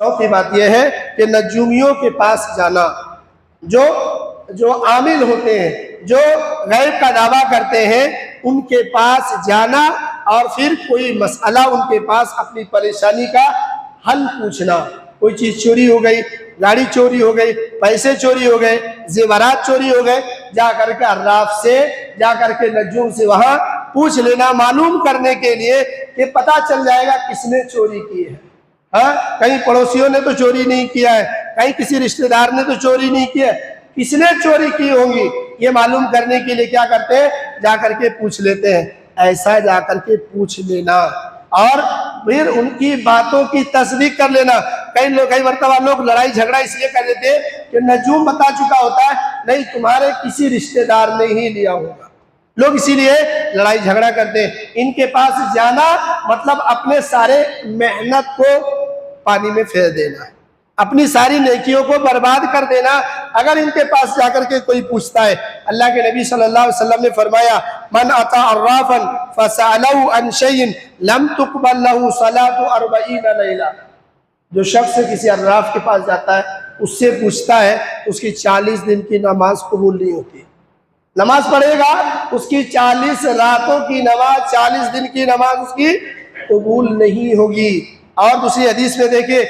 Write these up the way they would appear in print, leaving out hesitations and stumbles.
चौथी बात यह है कि नजूमियों के पास जाना, जो आमिल होते हैं, जो गैब का दावा करते हैं, उनके पास जाना और फिर कोई मसला उनके पास अपनी परेशानी का हल पूछना। कोई चीज चोरी हो गई, गाड़ी चोरी हो गई, पैसे चोरी हो गए, जेवरात चोरी हो गए, जा करके अर्राफ से, जा करके नजूम से वहां पूछ लेना, मालूम करने के लिए कि पता चल जाएगा किसने चोरी की है। हाँ, कहीं पड़ोसियों ने तो चोरी नहीं किया है, कहीं किसी रिश्तेदार ने तो चोरी नहीं किया है, किसने चोरी की होंगी, ये मालूम करने के लिए क्या करते हैं, जा करके पूछ लेते हैं। ऐसा जा करके पूछ लेना और फिर उनकी बातों की तस्दीक कर लेना। कई मरतबा लोग लड़ाई झगड़ा इसलिए कर देते हैं कि नजूम बता चुका होता है, नहीं तुम्हारे किसी रिश्तेदार ने ही लिया होगा, लोग इसीलिए लड़ाई झगड़ा करते हैं। इनके पास जाना मतलब अपने सारे मेहनत को पानी में फेर देना, अपनी सारी नेकियों को बर्बाद कर देना। अगर इनके पास जाकर के कोई पूछता है, अल्लाह के नबी सल्लल्लाहु अलैहि वसल्लम ने फरमाया, मन अता अर्राफन फसअलहु अन शैइन लम तुक़बल लहु सलातु 40 लैला। जो शख्स किसी अर्राफ के पास जाता है, उससे पूछता है, उसकी 40 दिन की नमाज कबूल नहीं होती। नमाज पढ़ेगा, उसकी 40 रातों की नमाज, 40 दिन की नमाज उसकी कबूल नहीं होगी। और दूसरी हदीस में देखिए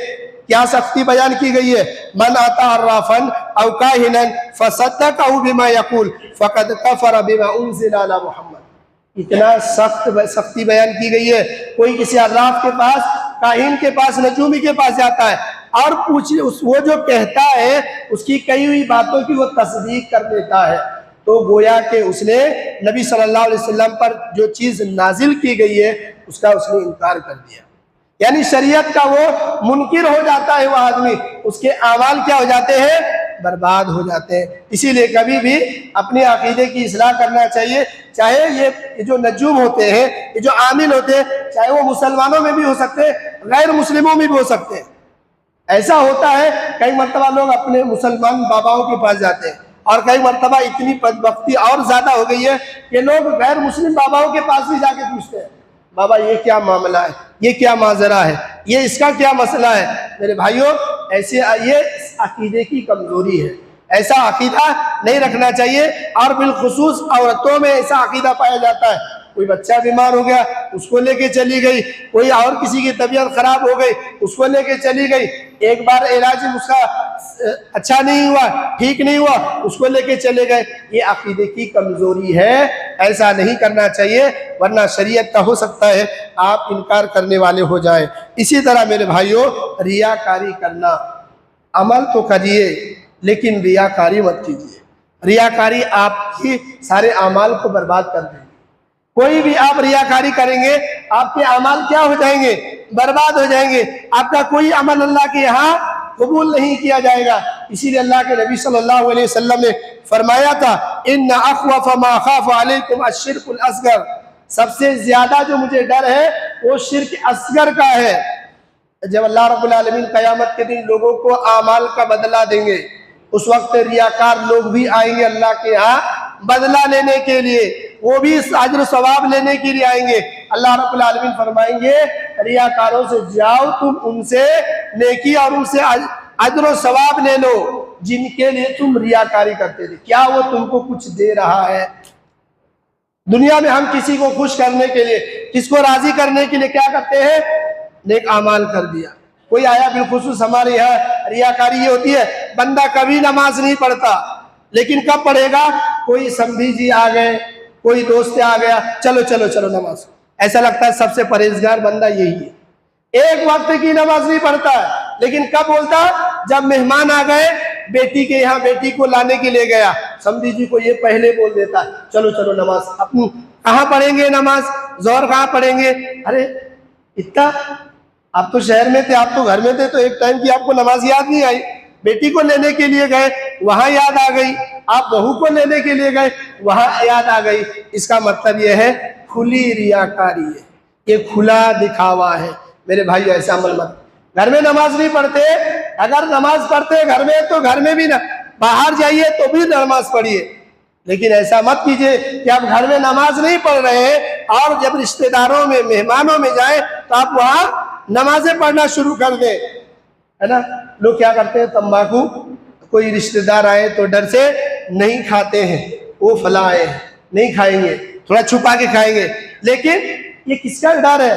क्या सख्ती बयान की गई है, मन आता अर्राफन औ काहिनन फसद्दक़हु बिमा यक़ूल फ़क़द कफ़र बिमा उन्ज़िला अला मुहम्मद। इतना सख्ती बयान की गई है। कोई किसी अर्राफ के पास, काहिन के पास, नजूमी के पास जाता है और पूछे, वो जो कहता है उसकी कई हुई बातों की वो तस्दीक कर देता है, तो गोया कि उसने नबी सल्लल्लाहु अलैहि वसल्लम पर जो चीज़ नाजिल की गई है उसका उसने इनकार कर दिया। यानी शरीयत का वो मुनकिर हो जाता है वो आदमी, उसके अमाल क्या हो जाते हैं, बर्बाद हो जाते हैं। इसीलिए कभी भी अपने अकीदे की इस्लाह करना चाहिए। चाहे ये जो नजूम होते हैं, ये जो आमिल होते हैं, चाहे वो मुसलमानों में भी हो सकते हैं, गैर मुस्लिमों में भी हो सकते हैं। ऐसा होता है कई मरतबा लोग अपने मुसलमान बाबाओं के पास जाते हैं, और कई मरतबा इतनी बदबख्ती और ज्यादा हो गई है कि लोग गैर मुस्लिम बाबाओं के पास भी जाके पूछते हैं, बाबा ये क्या मामला है, ये क्या माजरा है, ये इसका क्या मसला है। मेरे भाइयों, ऐसे ये अकीदे की कमजोरी है, ऐसा अकीदा नहीं रखना चाहिए। और बिलखुसूस औरतों में ऐसा अकीदा पाया जाता है, कोई बच्चा बीमार हो गया उसको लेके चली गई, कोई और किसी की तबीयत खराब हो गई उसको लेके चली गई, एक बार इलाज उसका अच्छा नहीं हुआ, ठीक नहीं हुआ, उसको लेके चले गए। ये अकीदे की कमजोरी है, ऐसा नहीं करना चाहिए, वरना शरीयत का हो सकता है आप इनकार करने वाले हो जाए। इसी तरह मेरे भाइयों, रियाकारी करना, अमल तो करिए लेकिन रियाकारी मत कीजिए। रियाकारी आपकी सारे अमाल को बर्बाद कर देगी। कोई भी आप रियाकारी करेंगे, आपके अमाल क्या हो जाएंगे, बर्बाद हो जाएंगे। आपका कोई अमल अल्लाह के यहाँ कबूल नहीं किया जाएगा। इसीलिए अल्लाह के नबी सल्लल्लाहु अलैहि वसल्लम ने फरमाया था, इन्ना अख़्वफ़ मा अख़ाफ़ु अलैकुम अश्शिर्कुल असग़र, सबसे ज्यादा जो मुझे डर है वो शिर्क असगर का है। जब अल्लाह रब्बुल आलमीन क़यामत के दिन लोगों को आमाल का बदला देंगे, उस वक्त रियाकार लोग भी आएंगे अल्लाह के यहाँ बदला लेने के लिए, वो भी अज्र सवाब लेने के लिए आएंगे। अल्लाह रब्बुल आलमीन फरमाएंगे, रियाकारों से जाओ, तुम उनसे नेकी और उनसे अज्र सवाब ले लो जिनके लिए तुम रियाकारी करते थे। क्या वो तुमको कुछ दे रहा है? दुनिया में हम किसी को खुश करने के लिए, किसको राजी करने के लिए क्या करते हैं, नेक अमाल कर दिया। कोई आया, बिलखुसूस हमारे यहाँ रियाकारी ये होती है, बंदा कभी नमाज नहीं पढ़ता लेकिन कब पढ़ेगा, कोई समधी जी आ गए, कोई दोस्त आ गया, चलो चलो चलो नमाज। ऐसा लगता है सबसे परहेजगार बंदा यही है। एक वक्त की नमाज नहीं पढ़ता है, लेकिन कब बोलता, जब मेहमान आ गए, बेटी के यहाँ बेटी को लाने के लिए गया, समधी जी को ये पहले बोल देता है, चलो चलो नमाज। अपनी कहाँ पढ़ेंगे नमाज, जोहर कहाँ पढ़ेंगे? अरे इतना, आप तो शहर में थे, आप तो घर में थे, तो एक टाइम की आपको नमाज याद नहीं आई। बेटी को लेने के लिए गए, वहां याद आ गई। आप बहू को लेने के लिए गए, वहां याद आ गई। इसका मतलब यह है खुली रियाकारी है, ये खुला दिखावा है। मेरे भाई ऐसा अमल मत। घर में नमाज नहीं पढ़ते, अगर नमाज पढ़ते घर में तो घर में भी ना, बाहर जाइए तो भी नमाज पढ़िए, लेकिन ऐसा मत कीजिए कि आप घर में नमाज नहीं पढ़ रहे हैं और जब रिश्तेदारों में, मेहमानों में जाए तो आप वहां नमाजें पढ़ना शुरू कर दें। ہے نا. لوگ کیا کرتے ہیں, تمباکو کوئی رشتہ دار آئے تو ڈر سے نہیں کھاتے ہیں, وہ فلاں آئے ہیں نہیں کھائیں گے, تھوڑا چھپا کے کھائیں گے. لیکن یہ کس کا ڈر ہے,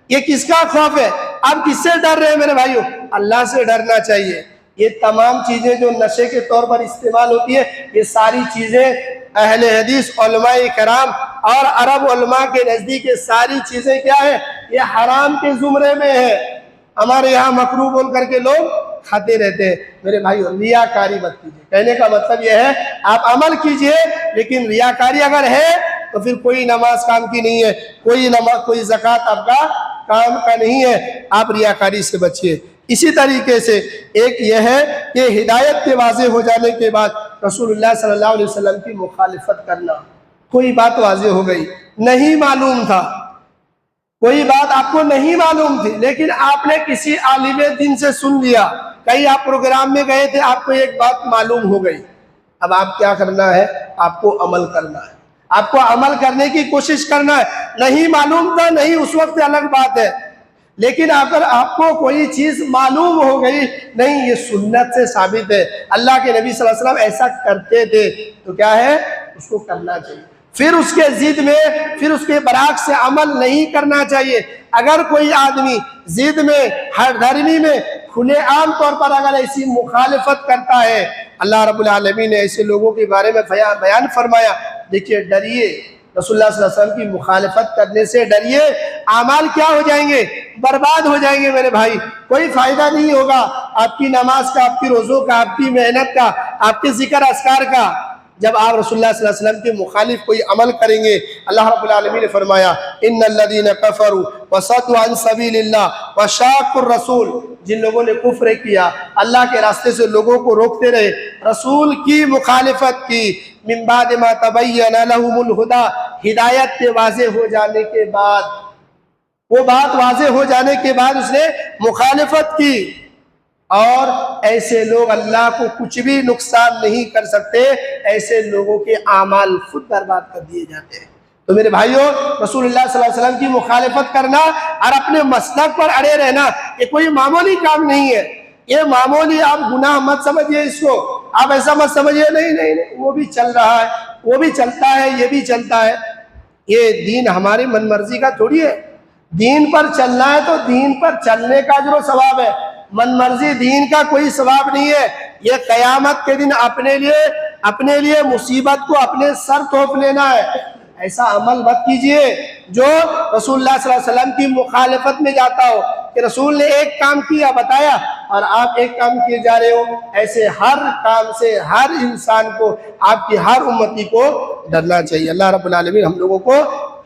یہ کس کا خوف ہے؟ آپ کس سے ڈر رہے ہیں میرے بھائیو؟ اللہ سے ڈرنا چاہیے. یہ تمام چیزیں جو نشے کے طور پر استعمال ہوتی ہے, یہ ساری چیزیں اہل حدیث علماء کرام اور عرب علماء کے نزدیک یہ ساری چیزیں کیا ہے؟ یہ حرام کے زمرے میں ہے. ہمارے یہاں مکروہ بول کر کے لوگ کھاتے رہتے ہیں. میرے بھائیو ریاکاری مت کیجیے. کہنے کا مطلب یہ ہے آپ عمل کیجئے, لیکن ریاکاری اگر ہے تو پھر کوئی نماز کام کی نہیں ہے, کوئی زکوٰۃ آپ کا کام کا نہیں ہے. آپ ریاکاری سے بچیے. اسی طریقے سے ایک یہ ہے کہ ہدایت کے واضح ہو جانے کے بعد رسول اللہ صلی اللہ علیہ وسلم کی مخالفت کرنا. کوئی بات واضح ہو گئی, نہیں معلوم تھا, کوئی بات آپ کو نہیں معلوم تھی, لیکن آپ نے کسی عالم دین سے سن لیا, کہیں آپ پروگرام میں گئے تھے, آپ کو ایک بات معلوم ہو گئی. اب آپ کیا کرنا ہے؟ آپ کو عمل کرنا ہے, آپ کو عمل کرنے کی کوشش کرنا ہے. نہیں معلوم تھا, نہیں اس وقت الگ بات ہے, لیکن اگر آپ کو کوئی چیز معلوم ہو گئی, نہیں یہ سنت سے ثابت ہے, اللہ کے نبی صلی اللہ علیہ وسلم ایسا کرتے تھے, تو کیا ہے؟ اس کو کرنا چاہیے. پھر اس کے ضد میں, پھر اس کے برعکس سے عمل نہیں کرنا چاہیے. اگر کوئی آدمی ضد میں, ہر دھرمی میں کھلے عام طور پر اگر ایسی مخالفت کرتا ہے, اللہ رب العالمین نے ایسے لوگوں کے بارے میں بیان فرمایا. دیکھیے ڈریے, رسول اللہ صلی اللہ علیہ وسلم کی مخالفت کرنے سے ڈریے. اعمال کیا ہو جائیں گے؟ برباد ہو جائیں گے میرے بھائی. کوئی فائدہ نہیں ہوگا آپ کی نماز کا, آپ کی روزوں کا, آپ کی محنت کا, آپ کے ذکر اذکار کا, جب آپ رسول اللہ صلی اللہ علیہ وسلم کے مخالف کوئی عمل کریں گے. اللہ رب العالمین نے فرمایا ان الذین کفروا وصدوا عن سبیل اللہ وشاقوا الرسول, جن لوگوں نے کفر کیا, اللہ کے راستے سے لوگوں کو روکتے رہے, رسول کی مخالفت کی, من بعد ما تبین لهم الہدی, ہدایت کے واضح ہو جانے کے بعد, وہ بات واضح ہو جانے کے بعد اس نے مخالفت کی. اور ایسے لوگ اللہ کو کچھ بھی نقصان نہیں کر سکتے, ایسے لوگوں کے اعمال خود برباد کر دیے جاتے ہیں. تو میرے بھائیوں, رسول اللہ صلی اللہ علیہ وسلم کی مخالفت کرنا اور اپنے مسلک پر اڑے رہنا یہ کوئی معمولی کام نہیں ہے. یہ معمولی آپ گناہ مت سمجھیے اس کو, آپ ایسا مت سمجھیے نہیں وہ بھی چل رہا ہے, وہ بھی چلتا ہے, یہ بھی چلتا ہے. یہ دین ہماری من مرضی کا تھوڑی ہے. دین پر چلنا ہے تو دین پر چلنے کا اجر و ثواب ہے, من مرضی دین کا کوئی ثواب نہیں ہے. یہ قیامت کے دن اپنے لیے مصیبت کو اپنے سر تھوپ لینا ہے. ایسا عمل مت کیجئے جو رسول اللہ صلی اللہ علیہ وسلم کی مخالفت میں جاتا ہو, کہ رسول نے ایک کام کیا بتایا اور آپ ایک کام کیے جا رہے ہو. ایسے ہر کام سے ہر انسان کو, آپ کی ہر امتی کو ڈرنا چاہیے. اللہ رب العالمین ہم لوگوں کو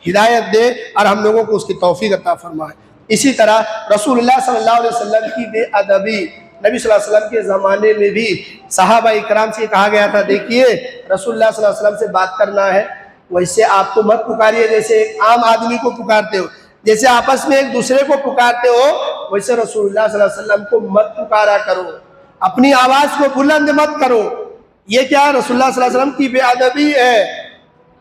ہدایت دے اور ہم لوگوں کو اس کی توفیق عطا فرمائے. اسی طرح رسول اللہ صلی اللہ علیہ وسلم کی بے ادبی, نبی صلی اللہ علیہ وسلم کے زمانے میں بھی صحابہ اکرام سے کہا گیا تھا, دیکھیے رسول اللہ صلی اللہ علیہ وسلم سے بات کرنا ہے, ویسے آپ کو مت پکاریے جیسے ایک عام آدمی کو پکارتے ہو, جیسے آپس میں ایک دوسرے کو پکارتے ہو, ویسے رسول اللہ صلی اللہ علیہ وسلم کو مت پکارا کرو, اپنی آواز کو بلند مت کرو. یہ کیا رسول اللہ صلی اللہ علیہ وسلم کی بے ادبی ہے.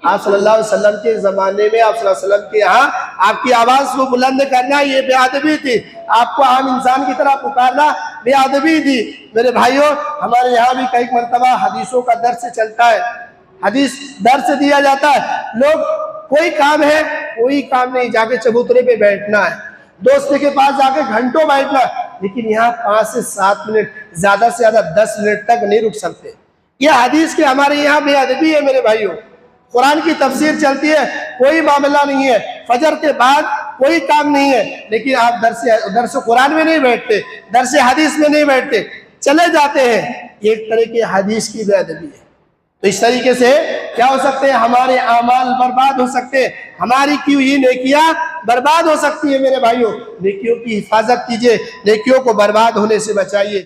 آپ صلی اللہ علیہ وسلم کے زمانے میں, آپ صلی اللہ علیہ وسلم کے یہاں آپ کی آواز کو بلند کرنا یہ بے ادبی تھی. آپ کو عام انسان کی طرح پکارنا بے ادبی تھی. میرے بھائیوں, ہمارے یہاں بھی کئی مرتبہ حدیثوں کا درس چلتا ہے, حدیث درس دیا جاتا ہے. لوگ کوئی کام ہے, کوئی کام نہیں, جا کے چبوترے پہ بیٹھنا ہے, دوست کے پاس جا کے گھنٹوں بیٹھنا ہے, لیکن یہاں 5 سے 7 منٹ, زیادہ سے زیادہ 10 منٹ تک نہیں رک سکتے. یہ حدیث کے ہمارے یہاں بے ادبی ہے میرے بھائیوں. قرآن کی تفسیر چلتی ہے, کوئی معاملہ نہیں ہے, فجر کے بعد کوئی کام نہیں ہے, لیکن آپ درس قرآن میں نہیں بیٹھتے, درس حدیث میں نہیں بیٹھتے, چلے جاتے ہیں. یہ ایک طرح کی حدیث کی بے ادبی ہے. تو اس طریقے سے کیا ہو سکتے ہیں؟ ہمارے اعمال برباد ہو سکتے ہیں, ہماری کی ہوئی نیکیاں برباد ہو سکتی ہیں. میرے بھائیوں, نیکیوں کی حفاظت کیجئے, نیکیوں کو برباد ہونے سے بچائیے.